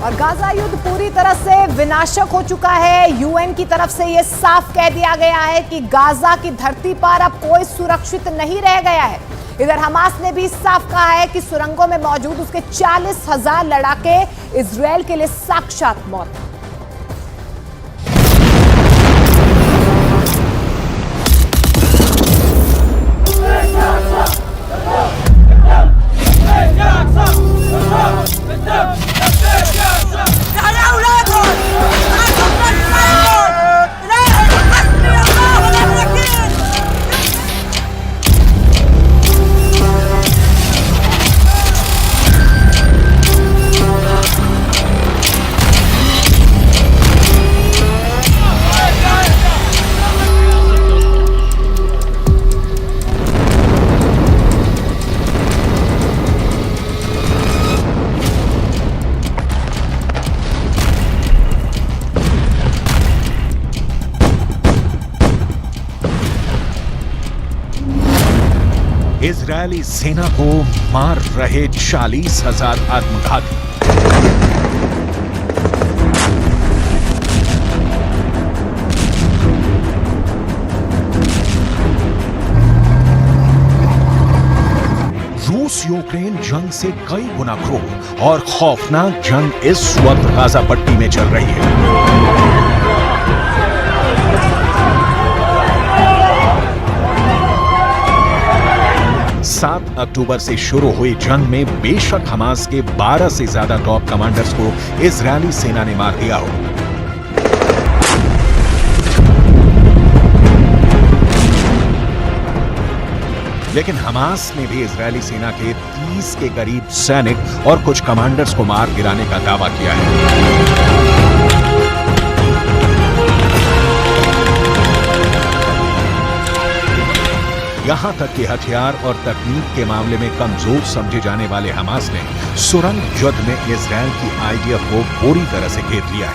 और गाजा युद्ध पूरी तरह से विनाशक हो चुका है। यूएन की तरफ से यह साफ कह दिया गया है कि गाजा की धरती पर अब कोई सुरक्षित नहीं रह गया है। इधर हमास ने भी साफ कहा है कि सुरंगों में मौजूद उसके 40,000 लड़ाके इजरायल के लिए साक्षात मौत। इजरायली सेना को मार रहे 40,000 आत्मघाती। रूस यूक्रेन जंग से कई गुना क्रूर और खौफनाक जंग इस वक्त गाजा पट्टी में चल रही है। 7 अक्टूबर से शुरू हुई जंग में बेशक हमास के 12 से ज्यादा टॉप कमांडर्स को इजरायली सेना ने मार दिया हो, लेकिन हमास ने भी इजरायली सेना के 30 के करीब सैनिक और कुछ कमांडर्स को मार गिराने का दावा किया है। यहां तक कि हथियार और तकनीक के मामले में कमजोर समझे जाने वाले हमास ने सुरंग युद्ध में इजरायल की आइडिया को पूरी तरह से घेर लिया है।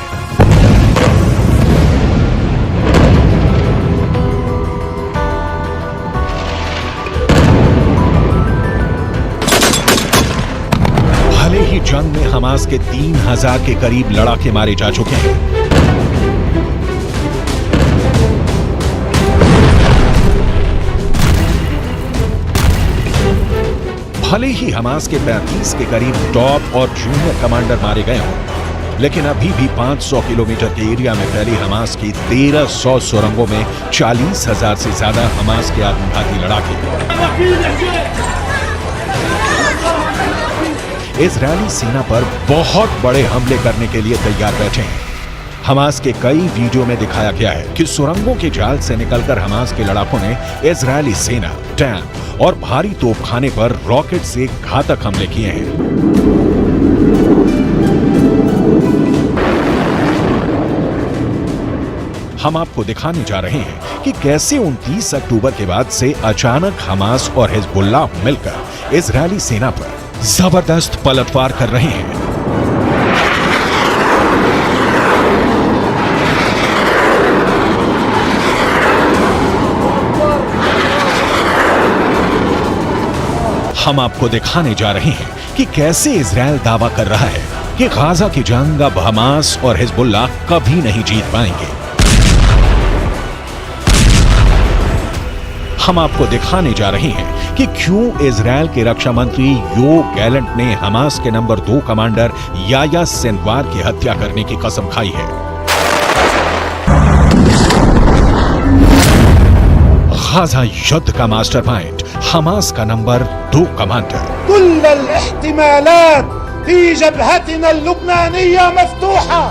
भले ही जंग में हमास के 3,000 के करीब लड़ाके मारे जा चुके हैं, भले ही हमास के 35 के करीब टॉप और जूनियर कमांडर मारे गए हों, लेकिन अभी भी 500 किलोमीटर के एरिया में फैली हमास की 1300 सुरंगों में 40,000 से ज्यादा हमास के आत्मघाती लड़ाके इजरायली सेना पर बहुत बड़े हमले करने के लिए तैयार बैठे हैं। हमास के कई वीडियो में दिखाया गया है कि सुरंगों के जाल से निकलकर हमास के लड़ाकों ने इजरायली सेना, टैंक और भारी तोपखाने पर रॉकेट से घातक हमले किए हैं। हम आपको दिखाने जा रहे हैं कि कैसे 29 अक्टूबर के बाद से अचानक हमास और हिजबुल्लाह मिलकर इजरायली सेना पर जबरदस्त पलटवार कर रहे हैं। हम आपको दिखाने जा रहे हैं कि कैसे इजरायल दावा कर रहा है कि गाजा की जंग अब हमास और हिजबुल्लाह कभी नहीं जीत पाएंगे। हम आपको दिखाने जा रहे हैं कि क्यों इजरायल के रक्षा मंत्री योव गैलेंट ने हमास के नंबर 2 कमांडर याह्या सिनवार की हत्या करने की कसम खाई है। गाजा युद्ध का मास्टर माइंड हमास का नंबर 2 कमांडर। कुल एहतिमालात फी जबहतिना लुबनानिया मफ्तूहा।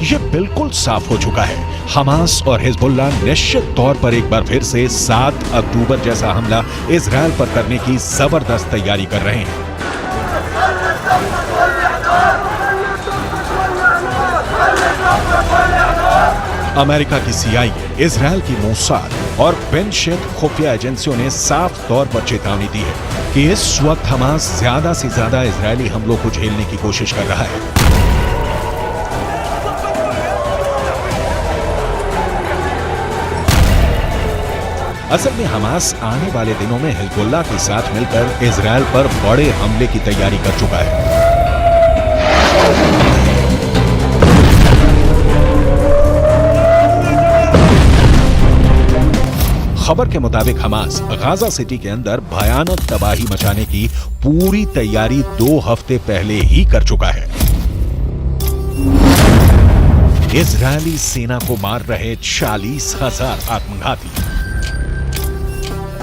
ये बिल्कुल साफ हो चुका है, हमास और हिजबुल्लाह निश्चित तौर पर एक बार फिर से 7 अक्टूबर जैसा हमला इजरायल पर करने की जबरदस्त तैयारी कर रहे हैं। अमेरिका की CIA, इजरायल की मोसाद और बेनशेत खुफिया एजेंसियों ने साफ तौर पर चेतावनी दी है कि इस वक्त हमास ज्यादा से ज्यादा इजरायली हमलों को झेलने की कोशिश कर रहा है। असल में हमास आने वाले दिनों में हिजबुल्लाह के साथ मिलकर इजरायल पर बड़े हमले की तैयारी कर चुका है। खबर के मुताबिक हमास गाजा सिटी के अंदर भयानक तबाही मचाने की पूरी तैयारी 2 हफ्ते पहले ही कर चुका है। इजरायली सेना को मार रहे 40,000 आत्मघाती।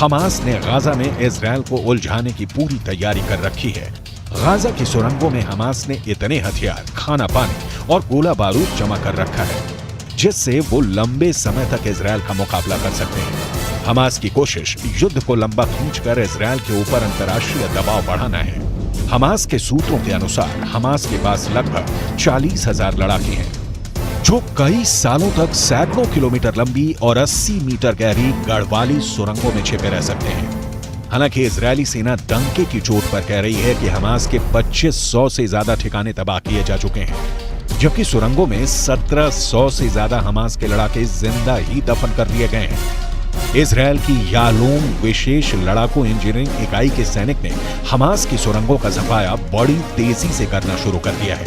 हमास ने गाजा में इजरायल को उलझाने की पूरी तैयारी कर रखी है। गाजा की सुरंगों में हमास ने इतने हथियार, खाना पानी और गोला बारूद जमा कर रखा है जिससे वो लंबे समय तक इजरायल का मुकाबला कर सकते हैं। हमास की कोशिश युद्ध को लंबा खींचकर इजरायल के ऊपर अंतर्राष्ट्रीय दबाव बढ़ाना है। हमास के सूत्रों के अनुसार हमास के पास लगभग 40,000 लड़ाके हैं जो कई सालों तक सैकड़ों किलोमीटर लंबी और 80 मीटर गहरी गढ़वाली सुरंगों में छिपे रह सकते हैं। हालांकि इजरायली सेना डंके की चोट पर कह रही है कि हमास के 2500 से ज्यादा ठिकाने तबाह किए जा चुके हैं, जबकि सुरंगों में 1700 से ज्यादा हमास के लड़ाके जिंदा ही दफन कर दिए गए हैं। इजरायल की यालूम विशेष लड़ाकू इंजीनियरिंग इकाई के सैनिक ने हमास की सुरंगों का सफाया बड़ी तेजी से करना शुरू कर दिया है।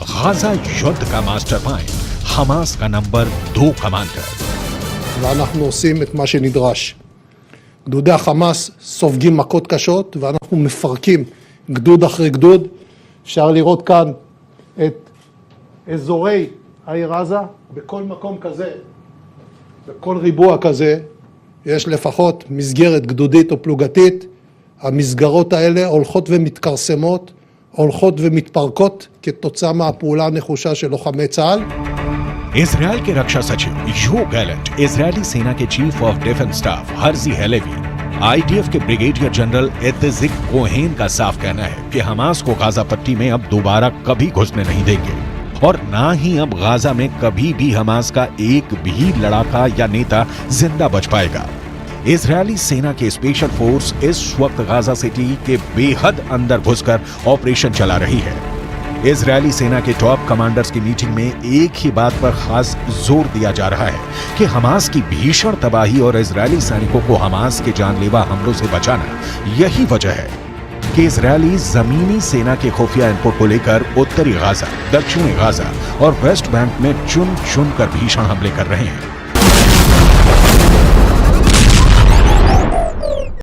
गाजा युद्ध का मास्टर माइंड, हमास का नंबर 2 कमांडर। ואנחנו עושים את מה שנדרש. גדודי החמאס סופגים מכות קשות ואנחנו מפרקים גדוד אחרי גדוד. אפשר לראות כאן את אזורי העיר עזה. בכל מקום כזה, בכל ריבוע כזה, יש לפחות מסגרת גדודית או פלוגתית. המסגרות האלה הולכות ומתכרסמות, הולכות ומתפרקות כתוצאה מהפעולה הנחושה של לוחמי צה"ל. इजरायल के रक्षा सचिव यो गैलेंट, इजरायली सेना के chief of defence staff Herzi Halevi, IDF के ब्रिगेडियर जनरल इत्जिक कोहेन का साफ कहना है कि हमास को गाजा पट्टी में अब दोबारा कभी घुसने नहीं देंगे और ना ही अब गाजा में कभी भी हमास का एक भी लड़ाका या नेता जिंदा बच पाएगा। इजरायली सेना के स्पेशल फोर्स इस वक्त गाजा सिटी के बेहद अंदर घुसकर ऑपरेशन चला रही है। इजरायली सेना के टॉप कमांडर्स की मीटिंग में एक ही बात पर खास जोर दिया जा रहा है कि हमास की भीषण तबाही और इजरायली सैनिकों को हमास के जानलेवा हमलों से बचाना यही वजह है कि इजरायली जमीनी सेना के खुफिया इनपुट को लेकर उत्तरी गाजा, दक्षिणी गाजा और वेस्ट बैंक में चुन चुन कर भीषण हमले कर रहे हैं।